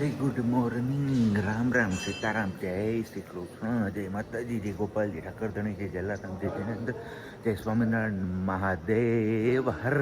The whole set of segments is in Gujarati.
Very good morning. Ram Ram, Sitaram, જય શ્રી કૃષ્ણ, જય માતાજી, જય ગોપાલજી, ઠાકરધણી, જય જલારામ, જય જિનેન્દ્ર, જય સ્વામિનારાયણ મહાદેવ. હર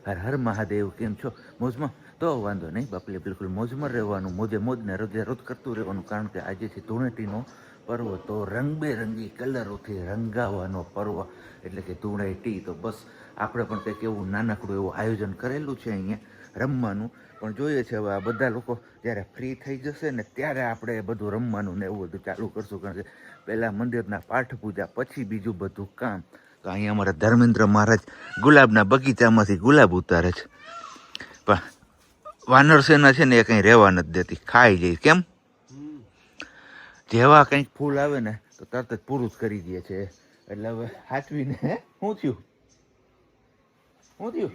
હર હર મહાદેવ. કેમ છો? મોજમાં? તો વાંધો નહીં બાપલે, બિલકુલ મોજમાં રહેવાનું, મોજે મોજને રોજે રોજ કરતું રહેવાનું. કારણ કે આજે છે ધૂળેટીનો પર્વ, તો રંગબેરંગી કલરોથી રંગાવાનો પર્વ એટલે કે ધૂળેટી. તો બસ આપણે પણ કંઈક એવું નાનકડું એવું આયોજન કરેલું છે અહીંયા રમવાનું. પણ જોઈએ છે હવે આ બધા લોકો જ્યારે ફ્રી થઈ જશે ને ત્યારે આપણે બધું રમવાનું ને એવું બધું ચાલુ કરશું. કારણ કે પહેલાં મંદિરના પાઠ પૂજા, પછી બીજું બધું કામ. તો અહીંયા અમારા ધર્મેન્દ્ર મહારાજ ગુલાબના બગીચામાંથી ગુલાબ ઉતારે છે, પણ વાનર સેના છે ને એ કંઈ રહેવા નથી દેતી, ખાઈ જાય. કેમ? જેવા કંઈક ફૂલ આવે ને તો તરત જ પૂરું જ કરી દે છે. એટલે હવે હાચવીને શું થયું? શું થયું?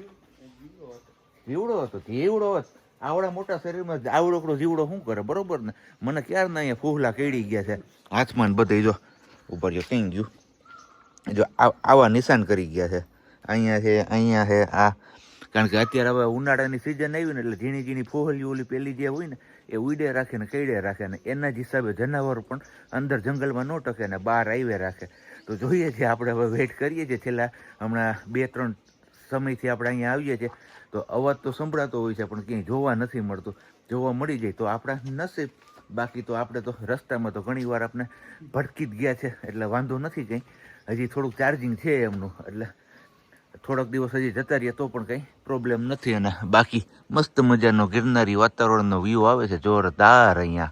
જીવડો હતો. જીવડો હોત આવડા મોટા શરીરમાં આવડોકડો જીવડો શું કરે? બરોબર ને? મને ક્યારના અહીંયા ફૂહલા કેડી ગયા છે હાથમાં ને બધે. જો ઉપર જો કઈ ગયું, જો આવા નિશાન કરી ગયા છે. અહીંયા છે, અહીંયા છે આ. કારણ કે અત્યારે હવે ઉનાળાની સિઝન આવી ને એટલે ઝીણી ઝીણી ફોહલી ઓલી પેલી જે હોય ને એ ઉડે રાખે ને કઈડે રાખે ને એના જ હિસાબે જનાવર પણ અંદર જંગલમાં ન ટકે ને બહાર આવે રાખે. તો જોઈએ છીએ આપણે, હવે વેઇટ કરીએ છીએ. છેલ્લા હમણાં 2-3 સમયથી આપણે અહીંયા આવીએ છીએ તો અવાજ તો સંભળાતો હોય છે પણ ક્યાંય જોવા નથી મળતું. જોવા મળી જાય તો આપણા નસીબ. બાકી તો આપણે તો રસ્તામાં તો ઘણી વાર આપણે ભટકી જ ગયા છે એટલે વાંધો નથી કંઈ. હજી થોડુંક ચાર્જિંગ છે એમનું, એટલે થોડોક દિવસ હજી જતા રહીએ તો પણ કંઈ પ્રોબ્લેમ નથી. અને બાકી મસ્ત મજાનો ગિરનારી વાતાવરણનો વ્યૂ આવે છે જોરદાર અહીંયા.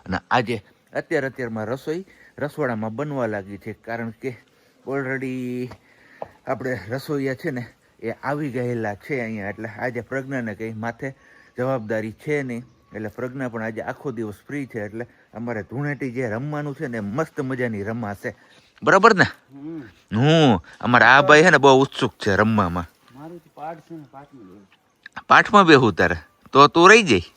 અને આજે અત્યારમાં રસોઈ રસોડામાં બનવા લાગી છે, કારણ કે ઓલરેડી આપણે રસોઈયા છે ને એ આવી ગયેલા છે અહીંયા. એટલે આજે પ્રજ્ઞાને કંઈ માથે જવાબદારી છે નહીં, એટલે પ્રજ્ઞા પણ આજે આખો દિવસ ફ્રી છે. એટલે અમારે ધૂળેટી જે રમવાનું છે ને મસ્ત મજાની રમાશે. બરાબર ને? અમારા આ ભાઈ છે ને બહુ ઉત્સુક છે રમવામાં. પાઠમાં બેહું તારે તો તું રહી જાય.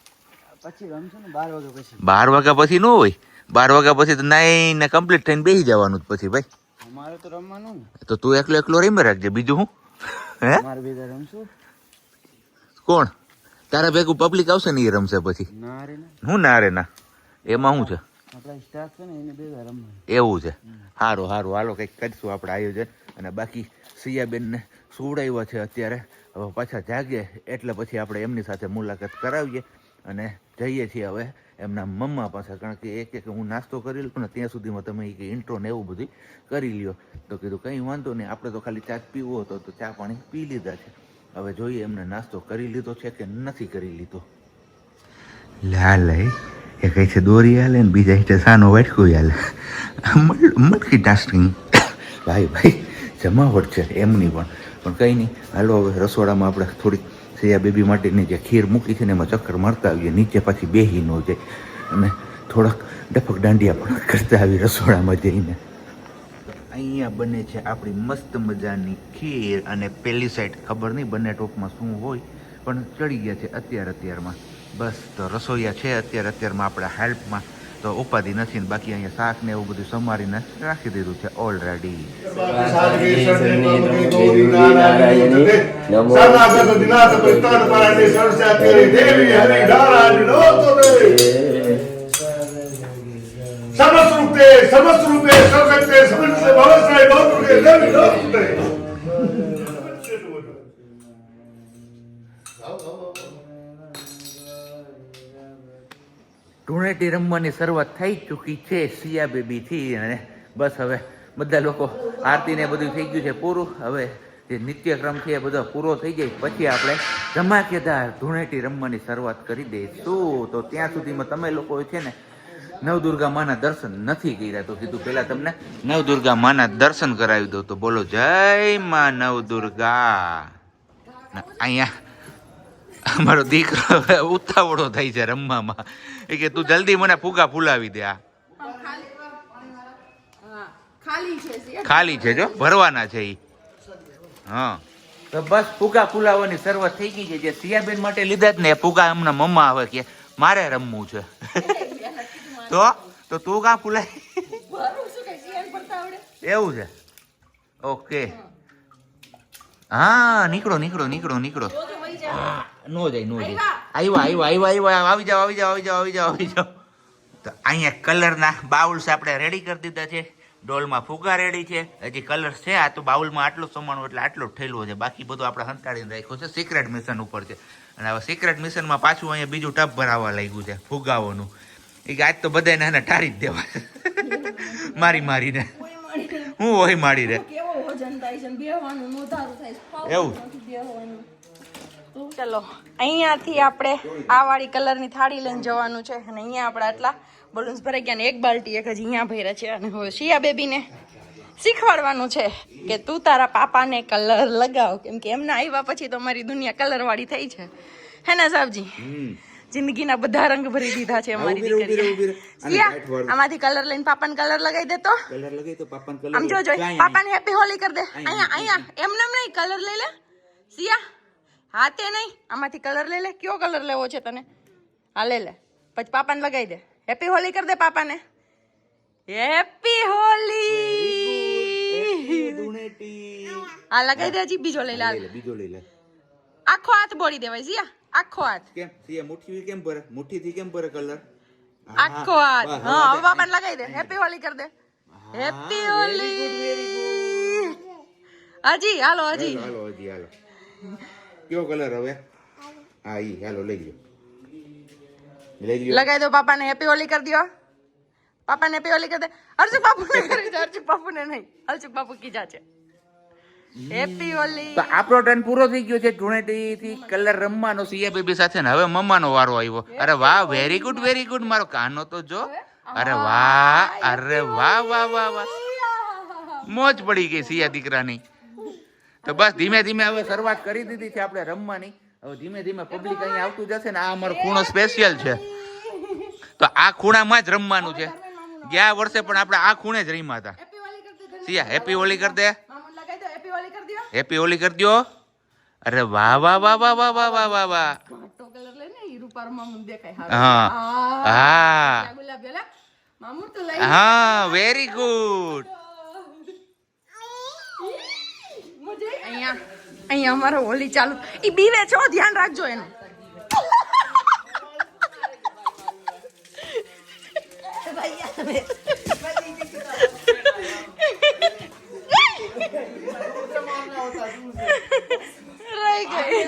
પછી રમશું ને 12 વાગ્યા પછી. 12 વાગ્યા પછી ન હોય. 12 વાગ્યા પછી તો નાઈ ને કમ્પ્લીટ થઈને બેસી જવાનું જ પછી ભાઈ. અમારે તો રમવાનું ને. તો તું એકલો રમી રાખજે, બીજું હું. હે? મારે ભેગા રમશું. કોણ તારા ભેગું? પબ્લિક આવશે ને એ રમશે પછી. ના રે ના. હું ના રે ના? એમાં શું છે? આપણા સ્ટાફ છે ને એને ભેગા રમવાનું. એવું છે? સારું હાલો કંઈક કરીશું આપણે આયોજન. અને બાકી સિયાબેનને સુવડાવ્યા છે અત્યારે. હવે પાછા જાગે એટલે પછી આપણે એમની સાથે મુલાકાત કરાવીએ અને જઈએ છીએ હવે એમના મમ્મા પાસે. કારણ કે એક હું નાસ્તો કરી લઉં ને ત્યાં સુધીમાં તમે એ ઇન્ટ્રો ને એવું બધું કરી લ્યો. તો કીધું કંઈ વાંધો નહીં, આપણે તો ખાલી ચા પીવો હતો તો ચા પાણી પી લીધા છે. હવે જોઈએ એમને નાસ્તો કરી લીધો છે કે નથી કરી લીધો. લાલ એ કઈ છે દોરી હાલે ને બીજા હિટે સાનો વાટકું હાલે. મટકી ટાસ્ટિંગ ભાઈ જમાવટ છે એમની પણ કંઈ નહીં. હાલો હવે રસોડામાં આપણે થોડીક સિયા બેબી માટેની જે ખીર મૂકી છે ને એમાં ચક્કર મારતા આવીએ. નીચે પાછી બેહી ન જાય અને થોડાક ડફક દાંડિયા પણ કરતા આવી રસોડામાં જઈને. અહીંયા બને છે આપણી મસ્ત મજાની ખીર. અને પેલી સાઈડ ખબર નહીં બંને ટોપમાં શું હોય પણ ચડી ગયા છે અત્યારમાં. બસ તો રસોઈયા છે અત્યારમાં આપણા હેલ્પમાં, તો ઉપાધિ નથી. ને બાકી અહીંયા શાક ને એવું બધું સમારીને રાખી દીધું છે ઓલરેડી. ધૂળેટી રમવાની શરૂઆત થઈ ચૂકી છે સિયા બેબીથી. અને બસ હવે બધા લોકો આરતી ને બધું થઈ ગયું છે પૂરું. હવે જે નિત્યક્રમ છે એ બધો પૂરો થઈ જાય પછી આપણે ધમાકેદાર ધૂળેટી રમવાની શરૂઆત કરી દઈશું. તો ત્યાં સુધીમાં તમે લોકો છે ને નવદુર્ગા માના દર્શન નથી કર્યા તો કીધું પેલા તમને નવદુર્ગા માના દર્શન કરાવી દો. તો બોલો જય માં નવદુર્ગા. અહીંયા અમારો દીકરો ઉતાવળો થાય છે રમવામાં. એ કે તું જલ્દી મને ફુગા ફૂલાવી દે. આ ખાલી છે જો ભરવાના છે ઈ. હા તો બસ ફુગા ફૂલાવવાની શરૂઆત થઈ ગઈ છે. જે સિયાબેન માટે લીધા જ ને એ ફુગા એમના મમ્મા આવે કે મારે રમવું છે. તો તું કાં ફૂલાય? એવું છે? ઓકે હા નીકળો. નો જાય આવ્યા આવી જાઓ. તો અહીંયા કલરના બાઉલ્સ આપણે રેડી કરી દીધા છે. ડોલમાં ફુગા રેડી છે. હજી કલર્સ છે. આ તો બાઉલમાં આટલું સમાણું એટલે આટલું જ થયેલું છે. બાકી બધું આપણે હંતાડીને રાખ્યું છે. સિક્રેટ મિશન ઉપર છે. અને હવે સિક્રેટ મિશનમાં પાછું અહીંયા બીજું ટબ ભરાવા લાગ્યું છે ફુગાઓનું. એ આજ તો બધાને એને ઠારી જ દેવા મારીને હું હોય માડી રે એવું. ચલો અહીંયાથી આપણે આ વાળી કલરની થાળી લઈને જવાનું છે અને અહીંયા આપણે આટલા બલૂન્સ ભરાઈ ગયા ને એક બાલ્ટી એક હજી અહીંયા ભર્યા છે. અને હવે શિયા બેબીને શીખવાડવાનું છે કે તું તારા પાપાને કલર લગાવ, કેમ કે એમના આવ્યા પછી તો અમારી દુનિયા કલર વાળી થઈ છે. હે ને સાહેબજી? જિંદગીના બધા રંગ ભરી દીધા છે અમારી દીકરીએ. શિયા આમાંથી કલર લઈને પાપાને કલર લગાવી દે તો. કલર લગાવી તો પાપાને કલર આમ જોજો પાપાને હેપી હોલી કરી દે. અહીંયા એમને નહીં કલર લઈ લે શિયા. હાથે નહીં, આમાંથી કલર લઈ લે. કયો કલર લેવો છે તને? હા લે પછી પાપાને લગાવી દે. હેપી હોલી કરી દે પાપાને. હેપી હોલી. હા લગાવી દે. હજી બીજો લઈ લે. આખો હાથ બોળી દેવાય સિયા. આખો હાથ કેમ સિયા મુઠ્ઠી કેમ ભરે? મુઠ્ઠીથી કેમ ભરે કલર? આખો હાથ. હા હવે પાપાને લગાવી દે. હેપી હોલી કરી દે. હેપી હોલી. હજી હાલો હજી. કયો કલર હવે? હા ઈ હાલો લઈ લ્યો. લગાવી દો પાપાને. હેપી હોલી કરી દો. પાપાને હેપી હોલી કરી દે. હર્ષુક બાપુને કરી દે. હર્ષુક બાપુને નહીં, હર્ષુક બાપુ કીધા છે હેપી હોલી. તો આપણો ટર્ન પૂરો થઈ ગયો છે ધૂળેટીથી કલર રમવાનો સિયા બેબી સાથે ને હવે મમ્માનો વારો આવ્યો. અરે વાહ, વેરી ગુડ. મારો કાનો તો જો. અરે વાહ. મોજ પડી ગઈ સિયા દીકરાની. તો બસ ધીમે ધીમે હવે શરૂઆત કરી દીધી છે આપણે રમવાની. હવે ધીમે ધીમે પબ્લિક અહીંયા આવતું જશે ને. આ અમારો ખૂણો સ્પેશિયલ છે તો આ ખૂણામાં જ રમવાનું છે. ગયા વર્ષે પણ આપણે આ ખૂણે જ રમ્યા હતા. સિયા હેપી હોલી કરી દે. હેપી હોલી કરી દો. અરે વાહ. હા વેરી ગુડ. અહીંયા અમારો હોલી ચાલુ. ઈ બીવે છો, ધ્યાન રાખજો એનું. રહી ગઈ.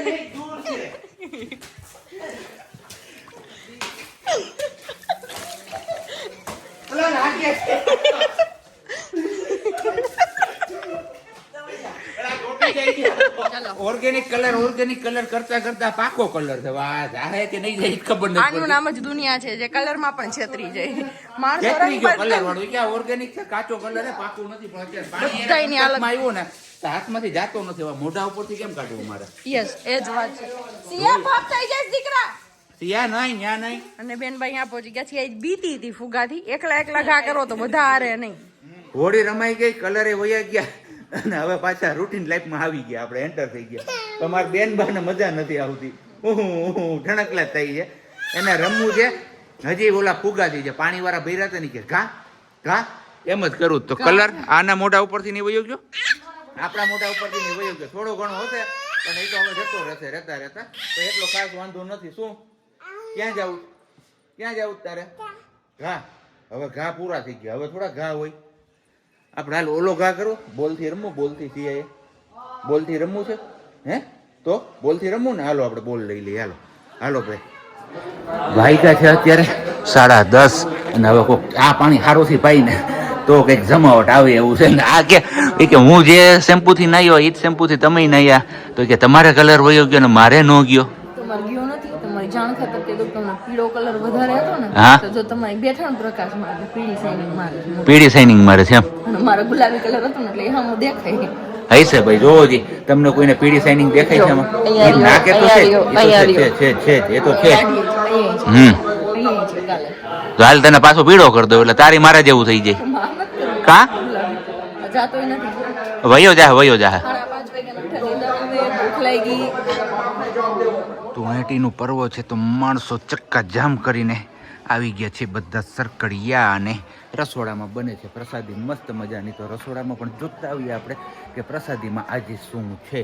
ઓર્ગેનિક કલર કરતા પાકો કલર છે. વાહ, જાહે કે નહીં જાય ખબર નથી. આનું નામ જ દુનિયા છે જે કલર માં પણ છેતરી જાય. માણસો છેતરી ગયો કલર વાળો. ક્યાં ઓર્ગેનિક છે? કાચો કલર છે, પાકું નથી. પણ અત્યારે પાણી આવ્યો ને તો હાથમાંથી જાતો નથી. મોઢા ઉપરથી કેમ કાઢવું મારે? યસ એ જ વાત છે. સિયા પાપ થઈ જાય દીકરા. સિયા નહીં, ન્યા નહીં. અને બેનભાઈ અહીંયા પહોંચી ગયા છે. બીતી હતી ફુગાથી. એકલા ઘા કરો તો બધા હારે નહીં. હોળી રમાઈ ગઈ, કલરે વયા ગયા અને હવે પાછા રૂટીન લાઈફમાં આવી ગયા. આપણે એન્ટર થઈ ગયા. તમારી બેન બાને મજા નથી આવતી. ઠણકલા થઈ છે. એને રમવું છે. હજી ઓલા ફુગાથી છે પાણી વાળા ભર્યા હતા ને કે ઘા એમ જ કરું. તો કલર આના મોઢા ઉપરથી નહીં વયો ગયો, આપણા મોઢા ઉપરથી નહીં વયો ગયો. થોડો ઘણો હશે પણ એ તો હવે જતો રહેશે રહેતા તો એટલો ખાસ વાંધો નથી. શું ક્યાં જવું તારે? ઘા હવે ઘા પૂરા થઈ ગયા. હવે થોડા ઘા હોય. આપણે હાલ ઓલો ઘા કરો. બોલથી રમવું. બોલથી સિવાય બોલથી રમવું છે. હે તો બોલથી રમવું ને. હાલો આપણે બોલ લઈ લઈએ. હાલો ભાઈ. વાયકા છે અત્યારે 10:30 અને હવે કોક આ પાણી હારોથી પાઈને તો કંઈક જમાવટ આવે એવું છે ને. આ કે હું જે શેમ્પૂથી નાહ્યો એ જ શેમ્પૂથી તમે નાહ્યા તો કે તમારે કલર વયો ગયો ને મારે ન ગયો. તમારે ગયો નથી. તમારી જાણ ખાતર કે તમને પીળો કલર વધારે હતો ને તો જો તમારી બેઠાણ પ્રકાશ મારે પીળી શાઇનિંગ મારે છે. અને મારો ગુલાબી કલર હતો ને એટલે એમાં દેખાય હશે ભાઈ. જોવો જી તમને કોઈને પીળી શાઇનિંગ દેખાય છે એમાં? નાકે તો છે એ તો છે. તો હાલ તને પાછો પીળો કરી દો એટલે તારી મારા જેવું થઈ જાય. કા વયો જા. ધૂળેટીનું પર્વ છે તો માણસો ચક્કા જામ કરીને આવી ગયા છે બધા સરકડિયા અને રસોડામાં બને છે પ્રસાદી મસ્ત મજાની. તો રસોડામાં પણ જોતા આવીએ આપણે કે પ્રસાદીમાં આજે શું છે.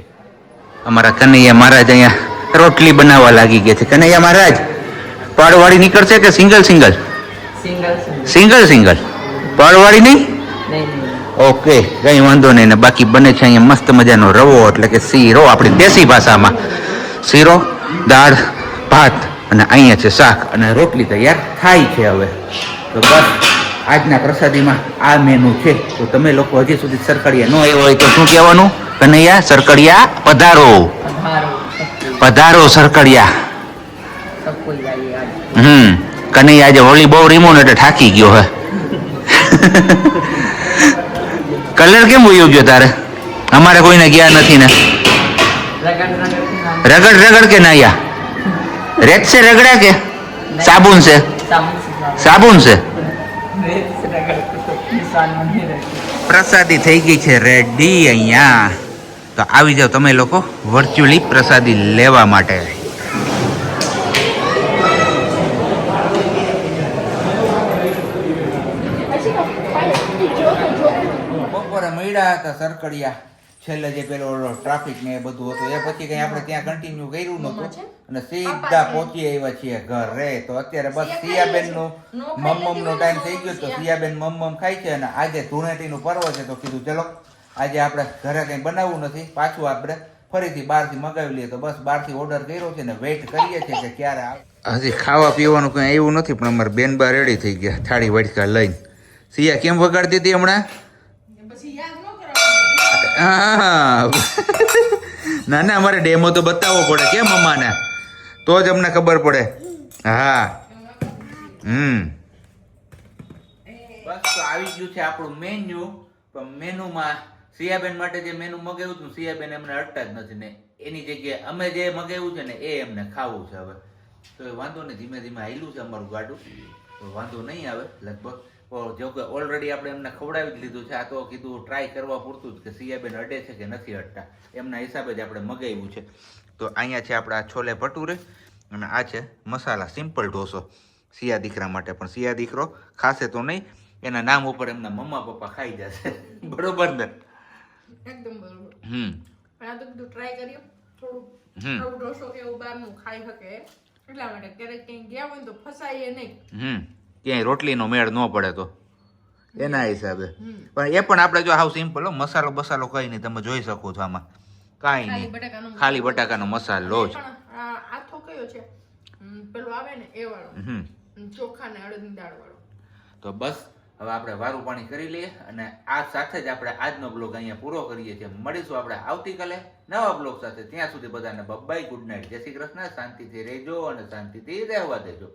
અમારા કનૈયા મહારાજ અહીંયા રોટલી બનાવવા લાગી ગયા છે. કનૈયા મહારાજ પાડવાળી નીકળશે કે સિંગલ સિંગલ? Single single. પાડવાળી નહીં? ઓકે, કઈ વાંધો નહીં. ને બાકી બને છે અહીંયા મસ્ત મજાનો રવો એટલે કે શીરો, આપણી દેશી ભાષામાં શીરો, દાળ, ભાત અને અહીંયા છે શાક અને રોટલી તૈયાર થાય છે હવે. તો બસ આજના પ્રસાદીમાં આ મેનુ છે. તો તમે લોકો હજી સુધી સરકડિયા ન આવ્યો હોય તો શું કહેવાનું? કનૈયા સરકડિયા પધારો, પધારો સરકડિયા. કનૈયા આજે હોળી બહુ રીમો ને એટલે થાકી ગયો હે. કલર કેમ ઉયો ગયો તારે? અમારે કોઈને ગયા નથી ને. રગડ રગડ કે નાયા? રેત છે રગડા કે સાબુન છે? સાબુન છે. પ્રસાદી થઈ ગઈ છે રેડી અહીંયા. તો આવી જાઓ તમે લોકો વર્ચ્યુઅલી પ્રસાદી લેવા માટે. બપોરે મળ્યા હતા સરકડિયા, છેલ્લે જે પેલો ટ્રાફિક ને એ બધું હતું એ પછી કઈ આપણે ત્યાં કન્ટિન્યુ કર્યું નતું અને સીધા પહોંચી આવ્યા છીએ ઘરે. તો અત્યારે બસ સિયાબેન નું મમ્મમ નો ટાઈમ થઈ ગયો તો સિયાબેન મમ્મમ ખાય છે અને આજે ધૂળેટી નું પર્વ છે તો કીધું ચલો આજે આપણે ઘરે કઈ બનાવવું નથી, પાછું આપણે ફરીથી બહારથી મગાવી લઈએ. તો બસ બહારથી ઓર્ડર કર્યો છે ને વેઇટ કરીએ છીએ કે ક્યારે આવે. હજી ખાવા પીવાનું કઈ આવ્યું નથી પણ અમારે બેન બા રેડી થઈ ગયા થાળી વડકા લઈને. સિયા કેમ વગાડતી હતી હમણાં? હા ના ના, અમારે ડેમો તો બતાવવો પડે કેમ મમ્માને, તો જ અમને ખબર પડે. હા બસ તો આવી ગયું છે આપણું મેન્યુ. પણ મેનુમાં સિયાબેન માટે જે મેનુ મગાવ્યું હતું સિયાબેન એમને અડતા જ નથી ને એની જગ્યાએ અમે જે મગાવ્યું છે ને એ એમને ખાવું છે હવે. તો એ વાંધો નહીં, ધીમે ધીમે હાલ્યું છે અમારું ગાડું, તો વાંધો નહીં આવે લગભગ. જો કે ઓલરેડી આપણે એમને ખવડાવી જ લીધું છે. આ તો કીધું ટ્રાય કરવા પૂરતું જ કે સિયાબેન અડે છે કે નથી અડતા, એમના હિસાબે જ આપણે મગાવ્યું છે. તો અહીંયા છે આપણા છોલે ભટુરે અને આ છે મસાલા સિમ્પલ ઢોસો સિયા દીકરા માટે. પણ સિયા દીકરો ખાશે તો નહીં, એના નામ ઉપર એમના મમ્મા પપ્પા ખાઈ જશે. બરોબર ને? એકદમ બરોબર. આ તો કીધું ટ્રાય કરીએ થોડું આવું ઢોસો કે એવું બહારનું ખાઈ શકે એટલા માટે. ક્યારેક ક્યાંય ગયા હોય તો ફસાઈએ નહીં, ક્યાંય રોટલીનો મેળ ન પડે તો એના હિસાબે. પણ એ પણ આપણે જો હાવ સિમ્પલ મસાલો બસાલો કઈ નહીં, તમે જોઈ શકો છો આમાં કાંઈ નહીં, ખાલી બટાકાનો મસાલો જ. આથો કયો છે પેલો આવે ને એ વાળો, ચોખા ને અડદની દાળ વાળો. તો બસ હવે આપણે વારું પાણી કરી લઈએ અને આ સાથે જ આપણે આજનો બ્લોગ અહીંયા પૂરો કરીએ છીએ. મળીશું આપણે આવતીકાલે નવા બ્લોગ સાથે. ત્યાં સુધી બધાને બાય, ગુડ નાઇટ, જય શ્રી કૃષ્ણ. શાંતિથી રહેજો અને શાંતિથી રહેવા દેજો.